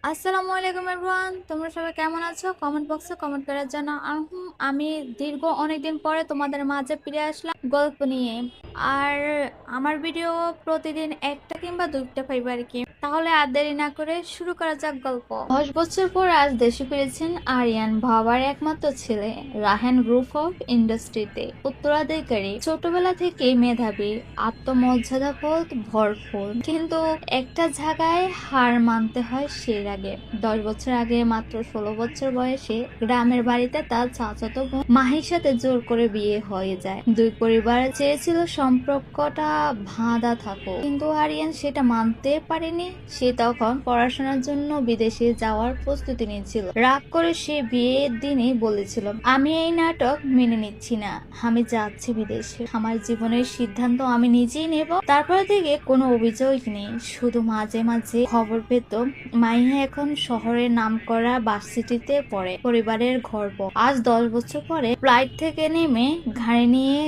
আসসালামু আলাইকুম এভরিওয়ান, তোমরা সবাই কেমন আছো? কমেন্ট বক্সে কমেন্ট করার জন্য আমি দীর্ঘ অনেকদিন পরে তোমাদের মাঝে ফিরে আসলাম গল্প নিয়ে। আর আমার ভিডিও প্রতিদিন একটা কিংবা দুইটা পাইবে আর কি। তাহলে আর দেরি না করে শুরু করা যাক গল্প। 10 বছর পর আজ দেশে ফিরেছেন আরিয়ান, বাবার একমাত্র ছেলে। রাহান গ্রুপ অফ ইন্ডাস্ট্রিতে উত্তরাধিকারী। ছোটবেলা থেকেই মেধাবী, আত্মমর্যাদাবোধ ভরপুর, কিন্তু একটা জায়গায় হার মানতে হয় সেই আগে। 10 বছর আগে, মাত্র 16 বছর বয়সে গ্রামের বাড়িতে তার চাচাতো বোন মাহির সাথে জোর করে বিয়ে হয়ে যায়। দুই পরিবার চেয়েছিল সম্পর্কটা বাঁধা থাকুক, কিন্তু আরিয়ান সেটা মানতে পারেনি। সে তখন পড়াশোনার জন্য বিদেশে যাওয়ার প্রস্তুতি নিচ্ছিল। রাগ করে সে বিয়ের দিনই বলেছিল, আমি এই নাটক মেনে নিচ্ছি না, আমি যাচ্ছি বিদেশে, আমার জীবনের সিদ্ধান্ত আমি নিজেই নেব। তারপর থেকে কোনো অভিযোগ নেই, শুধু মাঝে মাঝে খবর পেত মাইহা এখন শহরের নামকরা ভার্সিটিতে পড়ে, পরিবারের গর্ব। আজ 10 বছর পরে ফ্লাইট থেকে নেমে গাড়ি নিয়ে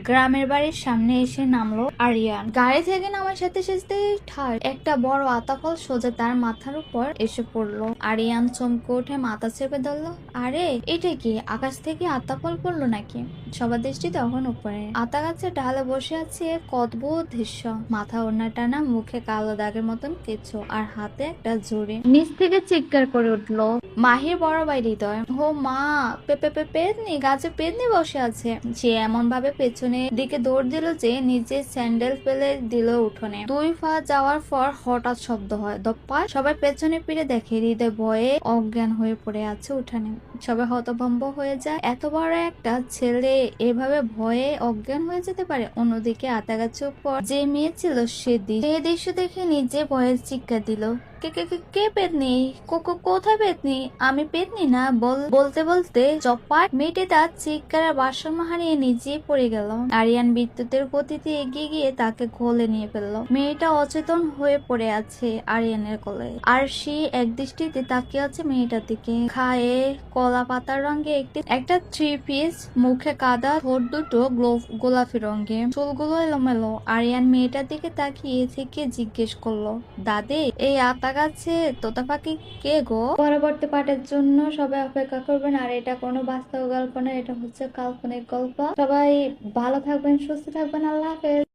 গ্রামের বাড়ির সামনে এসে নামলো আরিয়ান। গাড়ি থেকে নামার সাথে সাথে ঠার একটা বড় আতাফল সোজা তার মাথার উপর এসে পড়লো। আরিয়ান চমকে উঠে মাথা চেপে ধরলো। আরে এটা কি, আকাশ থেকে আতাফল পড়লো নাকি? সবার দৃষ্টি তখন উপরে। আতা গাছের ডালে বসে আছে এক অদ্ভুত দৃশ্য। মাথা ওড়না টানা, মুখে কালো দাগের মতন কিছু, আর হাতে একটা ঝুড়ি। নিচ থেকে চিৎকার করে উঠলো মাহির বড় ভাই হৃদয়। ও মা, পেতনি, গাছে পেতনি বসে আছে। সে এমন ভাবে পেছনে দিকে দৌড় দিল যে নিজের স্যান্ডেল ফেলে দিল উঠোনে। 2 পা যাওয়ার পর হঠাৎ শব্দ হয়, দপ্পা। সবাই পেছনে ফিরে দেখে হৃদয় ভয়ে অজ্ঞান হয়ে পড়ে আছে উঠানে। সবাই হতভম্ব হয়ে যায়, এত বড় একটা ছেলে এভাবে ভয়ে অজ্ঞান হয়ে যেতে পারে। অন্যদিকে আতা গাছের উপর যে মেয়ে ছিল সে দৃশ্য দেখে নিজে ভয়ে চিৎকার দিল, কে কে কে কে পেতনি? কোথায় পেতনি? আমি পেতনি না। বলতে বলতে চপাট মেয়েটি তার চিৎকারের ভারসাম্য হারিয়ে নিজেই পড়ে গেল। আরিয়ান বিদ্যুতের গতিতে এগিয়ে গিয়ে তাকে কোলে নিয়ে ফেললো। মেয়েটা অচেতন হয়ে পড়ে আছে আরিয়ানের কোলে, আর সে এক দৃষ্টিতে তাকিয়ে আছে মেয়েটার দিকে। খায়ে কলা পাতার রঙে একটা 3 পিস, মুখে কাদা, ঠোঁট দুটো গোলাপি রঙে, চুলগুলো এলোমেলো। আরিয়ান মেয়েটার দিকে তাকিয়ে থেকে জিজ্ঞেস করলো, দাদি, এই আতা গাছে তোতা পাখি কে গো? পরবর্তী পার্টের জন্য সবাই অপেক্ষা করবেন। আর এটা কোনো বাস্তব গল্প না, এটা হচ্ছে কাল্পনিক গল্প। সবাই ভালো থাকবেন, সুস্থ থাকবেন, আল্লাহ হাফেজ।